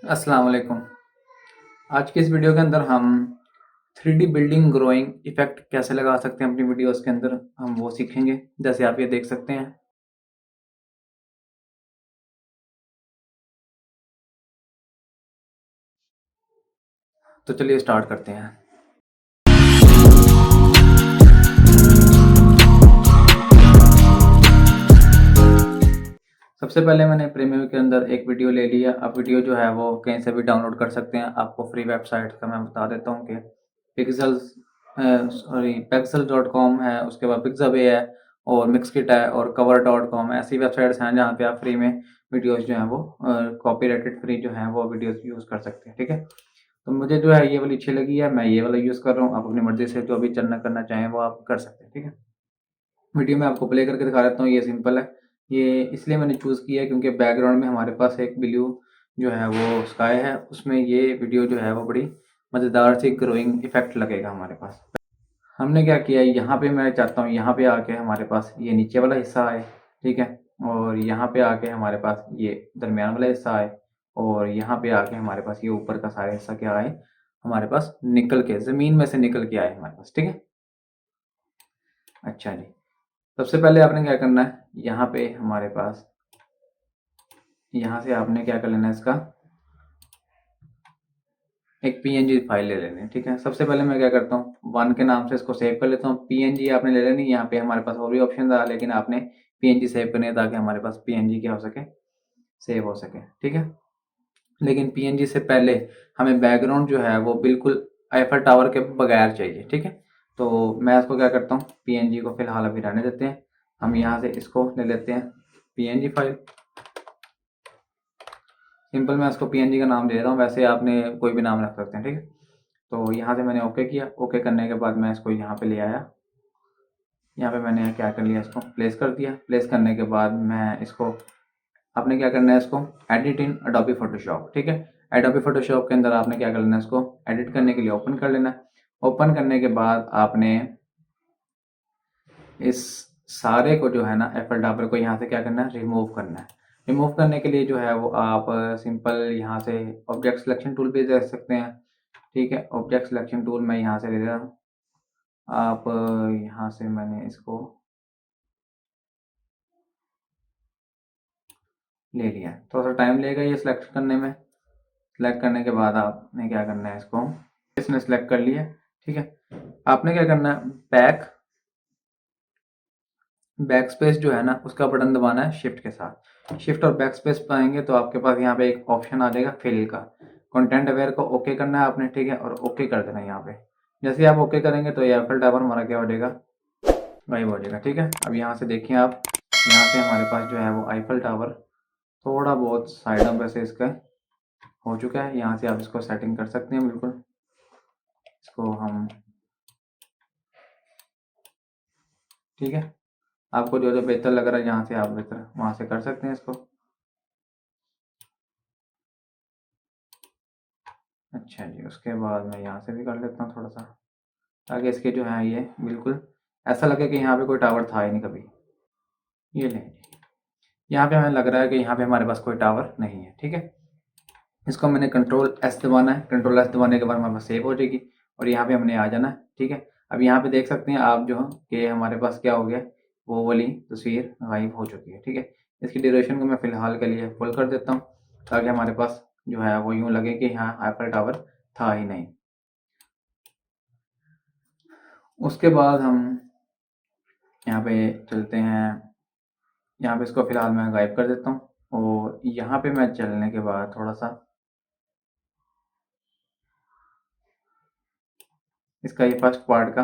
अस्सलाम वालेकुम। आज की इस वीडियो के अंदर हम 3D बिल्डिंग ग्रोइंग इफेक्ट कैसे लगा सकते हैं अपनी वीडियोस के अंदर, हम वो सीखेंगे। जैसे आप ये देख सकते हैं। तो चलिए स्टार्ट करते हैं। सबसे पहले मैंने प्रीमियर के अंदर एक वीडियो ले लिया। आप वीडियो जो है वो कहीं से भी डाउनलोड कर सकते हैं। आपको फ्री वेबसाइट का मैं बता देता हूँ कि पिक्सल.com है, उसके बाद पिक्साबे है और मिक्सकिट है और cover.com है। ऐसी वेबसाइट्स हैं जहाँ पे आप फ्री में वीडियोस जो हैं वो कॉपीराइटेड फ्री जो हैं वो वीडियोस यूज़ कर सकते हैं। ठीक है, तो मुझे जो है ये वाली अच्छी लगी है, मैं ये वाला यूज़ कर रहा हूँ। आप अपनी मर्ज़ी से जो भी चलना करना चाहें वो आप कर सकते हैं। ठीक है, वीडियो मैं आपको प्ले करके दिखा देता हूँ। ये सिंपल है। ये इसलिए मैंने चूज़ किया है क्योंकि बैकग्राउंड में हमारे पास एक ब्लू जो है वो स्काई है, उसमें ये वीडियो जो है वो बड़ी मज़ेदार सी ग्रोइंग इफ़ेक्ट लगेगा हमारे पास। हमने क्या किया है, यहाँ पे मैं चाहता हूँ यहाँ पे आके हमारे पास ये नीचे वाला हिस्सा आए। ठीक है, और यहाँ पे आके हमारे पास ये दरमियान वाला हिस्सा आए और यहाँ पे आके हमारे पास ये ऊपर का सारा हिस्सा क्या आए, हमारे पास निकल के ज़मीन में से निकल के आए हमारे पास। ठीक है, अच्छा जी। सबसे पहले आपने क्या करना है, यहाँ पे हमारे पास यहाँ से आपने क्या कर लेना है, इसका एक पीएनजी फाइल ले लेनी है। ठीक है, सबसे पहले मैं क्या करता हूँ, वन के नाम से इसको सेव कर लेता हूँ। पीएनजी आपने ले लेनी। यहाँ पे हमारे पास और भी ऑप्शन था लेकिन आपने पीएनजी सेव करनी है ताकि हमारे पास पीएनजी क्या हो सके, सेव हो सके। ठीक है, लेकिन पीएनजी से पहले हमें बैकग्राउंड जो है वो बिल्कुल आईफल टावर के बगैर चाहिए। ठीक है, तो मैं इसको क्या करता हूँ, पीएनजी को फिलहाल अभी रहने देते हैं। हम यहाँ से इसको ले लेते हैं पीएनजी फाइल। सिंपल मैं इसको पीएनजी का नाम दे रहा हूँ, वैसे आपने कोई भी नाम रख सकते हैं। ठीक है, तो यहाँ से मैंने ओके किया। ओके करने के बाद मैं इसको यहाँ पे ले आया। यहाँ पे मैंने क्या कर लिया, इसको प्लेस कर दिया। प्लेस करने के बाद मैं इसको, आपने क्या करना है, इसको एडिट इन अडोबी फोटोशॉप। ठीक है, एडोबी फोटोशॉप के अंदर आपने क्या कर लेना है, इसको एडिट करने के लिए ओपन कर लेना है। ओपन करने के बाद आपने इस सारे को जो है ना, एप्पल टावर को यहाँ से क्या करना है, रिमूव करना है। रिमूव करने के लिए जो है वो आप सिंपल यहाँ से ऑब्जेक्ट सिलेक्शन टूल पे दे सकते हैं। ठीक है, ऑब्जेक्ट सिलेक्शन टूल मैं यहाँ से ले रहा हूँ। आप यहाँ से मैंने इसको ले लिया। थोड़ा सा टाइम लेगा ये सिलेक्ट करने में। सिलेक्ट करने के बाद आपने क्या करना है, इसको इसने सिलेक्ट कर लिया। ठीक है, आपने क्या करना है, बैक स्पेस जो है ना उसका बटन दबाना है शिफ्ट के साथ। शिफ्ट और बैक स्पेस पाएंगे तो आपके पास यहाँ पे एक ऑप्शन आ जाएगा फिल का। कंटेंट अवेयर को ओके करना है आपने। ठीक है, और ओके कर देना है यहाँ पे। जैसे ही आप ओके करेंगे तो ये एफएल टावर हमारा क्या हो जाएगा, गायब हो जाएगा। ठीक है, अब यहाँ से देखिए आप, यहाँ से हमारे पास जो है वो आईफल टावर थोड़ा बहुत साइडों पे से इसका हो चुका है। यहाँ से आप इसको सेटिंग कर सकते हैं बिल्कुल। इसको हम, ठीक है, आपको जो जो बेहतर लग रहा है यहाँ से आप बेहतर वहाँ से कर सकते हैं इसको। अच्छा जी, उसके बाद मैं यहाँ से भी कर लेता हूँ थोड़ा सा, ताकि इसके जो है ये बिल्कुल ऐसा लगे कि यहाँ पे कोई टावर था ही नहीं कभी। ये लें जी, यहाँ पे हमें लग रहा है कि यहाँ पे हमारे पास कोई टावर नहीं है। ठीक है, इसको मैंने कंट्रोल एस दबाना है। कंट्रोल एस दबाने के बाद हमारे पास सेव हो जाएगी और यहाँ पे हमने आ जाना है। ठीक है, अब यहाँ पे देख सकते हैं आप जो कि हमारे पास क्या हो गया, वो वाली तस्वीर गायब हो चुकी है। ठीक है, इसकी ड्यूरेशन को मैं फ़िलहाल के लिए फुल कर देता हूँ ताकि हमारे पास जो है वो यूँ लगे कि यहाँ एप्पल टावर था ही नहीं। उसके बाद हम यहाँ पे चलते हैं। यहाँ पे इसको फ़िलहाल मैं गायब कर देता हूँ और यहाँ पे मैं चलने के बाद थोड़ा सा इसका ये फर्स्ट पार्ट का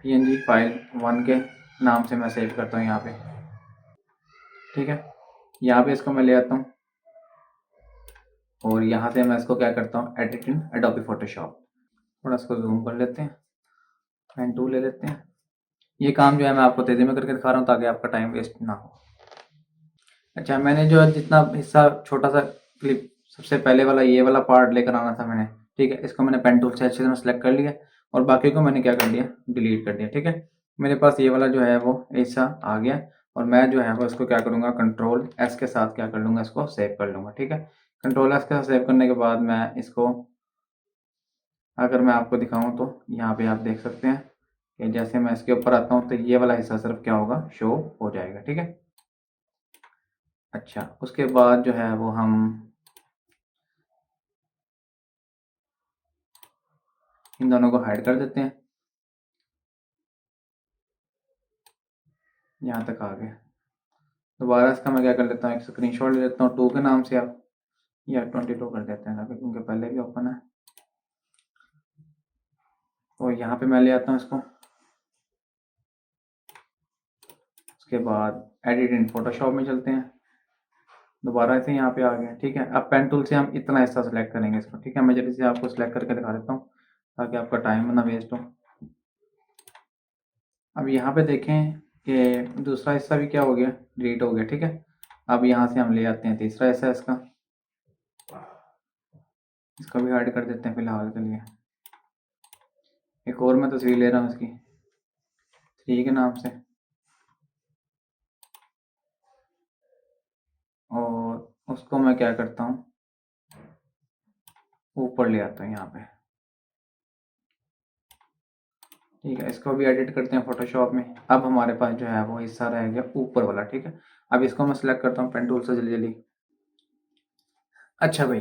पीएनजी फाइल 1 के नाम से मैं सेव करता हूँ यहाँ पे। ठीक है, यहाँ पे इसको मैं ले आता हूँ और यहाँ से मैं इसको क्या करता हूँ, एडिट इन एडोबी फोटोशॉप। थोड़ा इसको जूम कर लेते हैं, पेन टूल ले लेते हैं। ये काम जो है मैं आपको तेज़ी में करके दिखा रहा हूँ ताकि आपका टाइम वेस्ट ना हो। अच्छा, मैंने जो है जितना हिस्सा छोटा सा क्लिप, सबसे पहले वाला ये वाला पार्ट लेकर आना था मैंने। ठीक है, इसको मैंने पेन टूल से अच्छे से सेलेक्ट कर लिया और बाकी को मैंने क्या कर दिया, डिलीट कर दिया। ठीक है, मेरे पास ये वाला जो है वो हिस्सा आ गया और मैं जो है वो इसको क्या करूँगा, कंट्रोल एस के साथ क्या कर लूँगा, इसको सेव कर लूँगा। ठीक है, कंट्रोल एस के साथ सेव करने के बाद मैं इसको, अगर मैं आपको दिखाऊँ तो यहाँ पे आप देख सकते हैं कि जैसे मैं इसके ऊपर आता हूँ तो ये वाला हिस्सा सिर्फ क्या होगा, शो हो जाएगा। ठीक है, अच्छा उसके बाद जो है वो हम इन दोनों को हाइड कर देते हैं। यहाँ तक आ गया। दोबारा इसका मैं क्या कर लेता हूँ, एक स्क्रीनशॉट ले लेता हूँ 2 के नाम से आप, या 22 कर देते हैं अभी, क्योंकि पहले भी ओपन है। और यहाँ पे मैं ले आता हूँ इसको। उसके बाद एडिट इन फोटोशॉप में चलते हैं, दोबारा से यहाँ पे आ गया। ठीक है, अब पेन टूल से हम इतना हिस्सा सेलेक्ट करेंगे इसको। ठीक है, मैं जल्दी से आपको सेलेक्ट करके दिखा देता हूँ ताकि आपका टाइम ना वेस्ट हो। अब यहाँ पे देखें कि दूसरा हिस्सा भी क्या हो गया, डिलीट हो गया। ठीक है, अब यहाँ से हम ले आते हैं तीसरा हिस्सा इसका, इसको भी हाइड कर देते हैं फिलहाल के लिए। एक और मैं तस्वीर ले रहा हूँ इसकी 3 के नाम से, और उसको मैं क्या करता हूँ, ऊपर ले आता हूँ यहाँ पे। ठीक है, इसको भी एडिट करते हैं फोटोशॉप में। अब हमारे पास जो है वो हिस्सा रह गया ऊपर वाला। ठीक है, अब इसको मैं सेलेक्ट करता हूँ पेन टूल से जल्दी जल्दी। अच्छा भाई,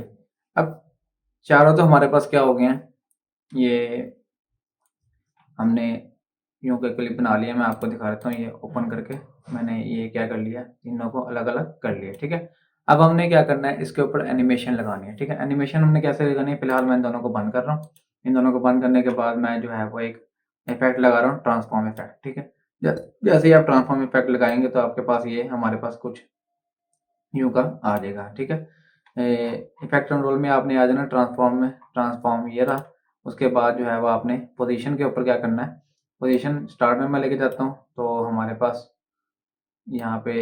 अब चारों तो हमारे पास क्या हो गए हैं, ये हमने यूं के क्लिप बना लिया। मैं आपको दिखा देता हूँ, ये ओपन करके मैंने ये क्या कर लिया, तीनों को अलग अलग कर लिया। ठीक है, अब हमने क्या करना है, इसके ऊपर एनिमेशन लगानी है। ठीक है, एनिमेशन हमने कैसे लगानी है, फिलहाल मैं इन दोनों को बंद कर रहा हूँ। इन दोनों को बंद करने के बाद मैं जो है वो एक इफेक्ट लगा रहा हूँ, ट्रांसफॉर्म इफेक्ट। ठीक है, जैसे ही आप ट्रांसफॉर्म इफेक्ट लगाएंगे तो आपके पास ये हमारे पास कुछ यूं का आ जाएगा। ठीक है, इफेक्ट एंड रोल में आपने आ जाना ट्रांसफॉर्म में, ट्रांसफॉर्म ये रहा। उसके बाद जो है वो आपने पोजीशन के ऊपर क्या करना है, पोजीशन स्टार्ट में मैं लेके जाता हूँ तो हमारे पास यहाँ पे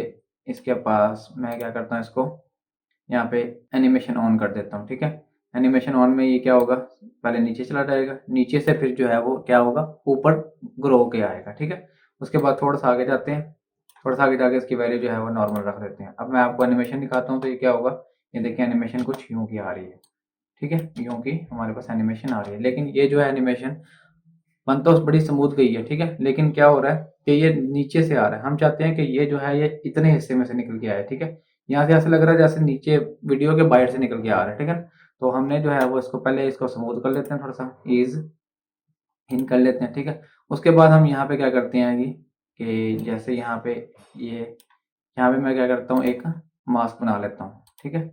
इसके पास मैं क्या करता हूँ, इसको यहाँ पे एनिमेशन ऑन कर देता हूँ। ठीक है, एनिमेशन ऑन में ये क्या होगा, पहले नीचे चला जाएगा, नीचे से फिर जो है वो क्या होगा, ऊपर ग्रो होके आएगा। ठीक है, उसके बाद थोड़ा सा आगे जाते हैं, थोड़ा सा आगे जाके इसकी वैल्यू जो है वो नॉर्मल रख देते हैं। अब मैं आपको एनिमेशन दिखाता हूँ तो ये क्या होगा, ये देखिए एनिमेशन कुछ यूं की आ रही है। ठीक है, यूं की हमारे पास एनिमेशन आ रही है, लेकिन ये जो है एनिमेशन बन तो बड़ी स्मूथ गई है। ठीक है, लेकिन क्या हो रहा है कि ये नीचे से आ रहा है। हम चाहते हैं कि ये जो है ये इतने हिस्से में से निकल के आए। ठीक है, यहाँ से ऐसा लग रहा है जैसे नीचे वीडियो के बाहर से निकल के आ रहा है। ठीक है, तो हमने जो है वो इसको पहले इसको स्मूथ कर लेते हैं, थोड़ा सा ईज इन कर लेते हैं। ठीक है, उसके बाद हम यहाँ पे क्या करते हैं कि जैसे यहाँ पे ये, यहाँ पे मैं क्या करता हूँ, एक मास्क बना लेता हूँ। ठीक है,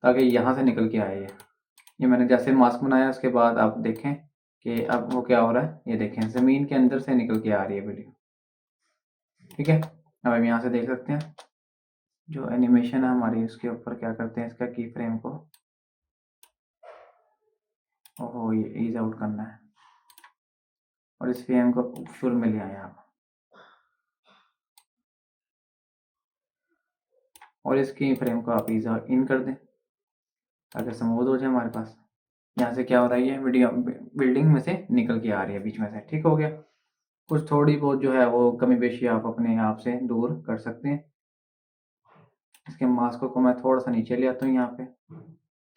ताकि यहाँ से निकल के आए ये मैंने जैसे मास्क बनाया, उसके बाद आप देखें कि अब वो क्या हो रहा है, ये देखें ज़मीन के अंदर से निकल के आ रही है वीडियो। ठीक है, अब हम यहाँ से देख सकते हैं जो एनिमेशन है हमारी, उसके ऊपर क्या करते हैं, इसका की फ्रेम को, ओहो ये ईज आउट करना है और इस फ्रेम को फुल में ले आए आप, और इसकी फ्रेम को आप ईज इन कर दें ताकि स्मूथ हो जाए हमारे पास। यहाँ से क्या हो रहा है, ये वीडियो बिल्डिंग में से निकल के आ रही है बीच में से। ठीक हो गया, कुछ थोड़ी बहुत जो है वो कमी पेशी आप अपने आप से दूर कर सकते हैं। इसके मास्क को मैं थोड़ा सा नीचे ले आता हूँ यहाँ पे।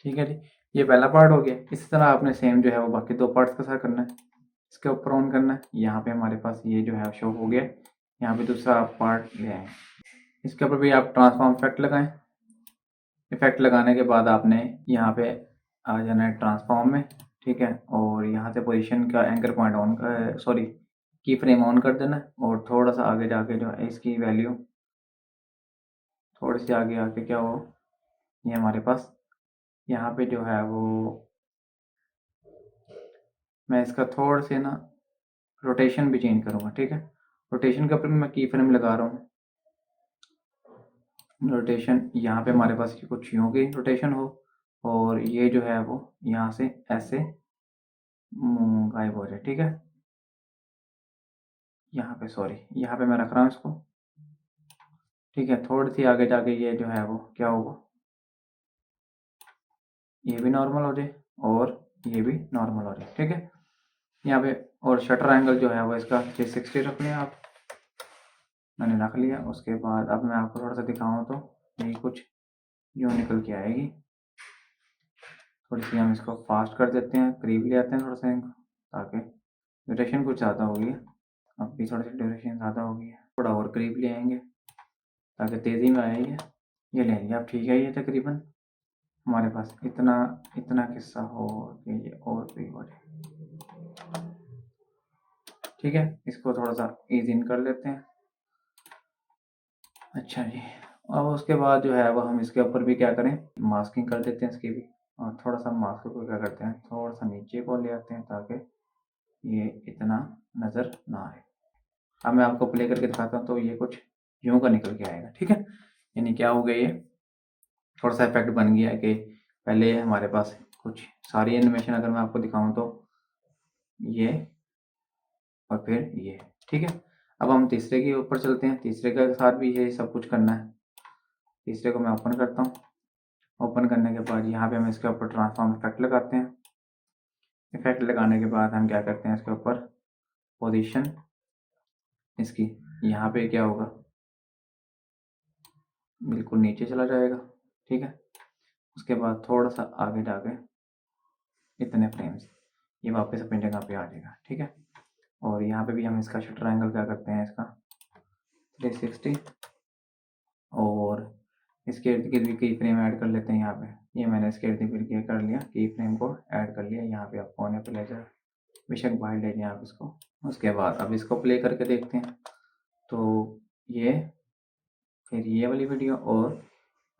ठीक है जी, ये पहला पार्ट हो गया। इसी तरह आपने सेम जो है वो बाकी 2 पार्ट्स के साथ करना है। इसके ऊपर ऑन करना है, यहाँ पे हमारे पास ये जो है शो हो गया। यहाँ पे दूसरा पार्ट ले आए, इसके ऊपर भी आप ट्रांसफॉर्म इफेक्ट लगाएं। इफेक्ट लगाने के बाद आपने यहाँ पे आ जाना है ट्रांसफॉर्म में। ठीक है, और यहाँ से पोजीशन का एंकर पॉइंट ऑन, सॉरी की फ्रेम ऑन कर देना है, और थोड़ा सा आगे जाके जो है इसकी वैल्यू थोड़ी सी आगे आके क्या हो, ये हमारे पास यहाँ पे जो है वो, मैं इसका थोड़ा से ना रोटेशन भी चेंज करूँगा। ठीक है, रोटेशन के ऊपर मैं की फ्रेम लगा रहा हूँ। रोटेशन यहाँ पे हमारे पास कुछ यूँ की रोटेशन हो, और ये जो है वो यहाँ से ऐसे गायब हो जाए। ठीक है, यहाँ पे सॉरी, यहाँ पे मैं रख रहा हूँ इसको। ठीक है, थोड़ी सी आगे जाके ये जो है वो क्या होगा, ये भी नॉर्मल हो जाए और ये भी नॉर्मल हो जाए। ठीक है, यहाँ पे और शटर एंगल जो है वो इसका 360 रख लें आप। मैंने रख लिया। उसके बाद अब मैं आपको थोड़ा सा दिखाऊँ तो यही कुछ यूँ निकल के आएगी। थोड़ी सी हम इसको फास्ट कर देते हैं, करीब ले आते हैं थोड़ा सा इनको, ताकि ड्यूरेशन कुछ ज़्यादा हो गई है। अब भी थोड़ी सी ड्यूरेशन ज़्यादा हो गई है, थोड़ा और करीब ले आएंगे ताकि तेज़ी में आए ये ले लिया। अब ठीक है, ये तकरीबन हमारे पास इतना इतना किस्सा हो कि ये और भी बढ़े। ठीक है, इसको थोड़ा सा ईज इन कर लेते हैं। अच्छा जी, अब उसके बाद जो है वो हम इसके ऊपर भी क्या करें, मास्किंग कर देते हैं इसकी भी। और थोड़ा सा मास्क को क्या करते हैं, थोड़ा सा नीचे को ले आते हैं ताकि ये इतना नज़र ना आए। अब मैं आपको प्ले करके दिखाता हूँ तो ये कुछ यूं का निकल के आएगा। ठीक है, यानी क्या हो गया, ये थोड़ा सा इफेक्ट बन गया कि पहले हमारे पास कुछ सारी एनिमेशन अगर मैं आपको दिखाऊं तो ये और फिर ये। ठीक है, अब हम तीसरे के ऊपर चलते हैं। तीसरे के साथ भी ये सब कुछ करना है। तीसरे को मैं ओपन करता हूँ। ओपन करने के बाद यहाँ पे हम इसके ऊपर ट्रांसफॉर्म इफेक्ट लगाते हैं। इफेक्ट लगाने के बाद हम क्या करते हैं, इसके ऊपर पोजीशन इसकी यहाँ पे क्या होगा, बिल्कुल नीचे चला जाएगा। ठीक है, उसके बाद थोड़ा सा आगे जाके इतने फ्रेम्स ये वापस अपनी जगह पे आ जाएगा। ठीक है, और यहाँ पे भी हम इसका शटर एंगल क्या करते हैं, इसका 360 और इसके इर्द गिर्द भी की फ्रेम ऐड कर लेते हैं। यहाँ पे ये मैंने इसके इर्द गिर्द कर लिया, की फ्रेम को ऐड कर लिया। यहाँ पे आप कोने पे ले जाए, बेशक बाहर ले जाए आप इसको। उसके बाद अब इसको प्ले करके देखते हैं तो ये फिर ये वाली वीडियो और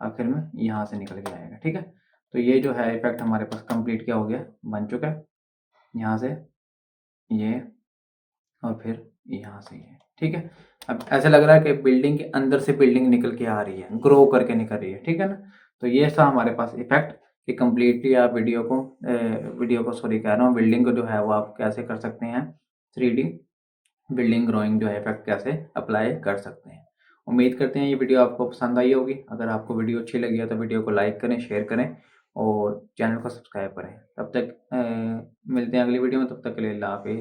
आखिर में यहाँ से निकल के आएगा। ठीक है, तो ये जो है इफेक्ट हमारे पास कंप्लीट क्या हो गया, बन चुका है। यहाँ से ये और फिर यहाँ से ये। ठीक है, अब ऐसा लग रहा है कि बिल्डिंग के अंदर से बिल्डिंग निकल के आ रही है, ग्रो करके निकल रही है। ठीक है ना, तो ये था हमारे पास इफेक्ट कि कम्प्लीटली आप वीडियो को सॉरी कह रहा हूँ, बिल्डिंग को जो है वो आप कैसे कर सकते हैं, 3D बिल्डिंग ग्रोइंग जो है इफेक्ट कैसे अप्लाई कर सकते हैं। उम्मीद करते हैं ये वीडियो आपको पसंद आई होगी। अगर आपको वीडियो अच्छी लगी है तो वीडियो को लाइक करें, शेयर करें और चैनल को सब्सक्राइब करें। तब तक मिलते हैं अगली वीडियो में, तब तक के लिए अल्लाह हाफिज़।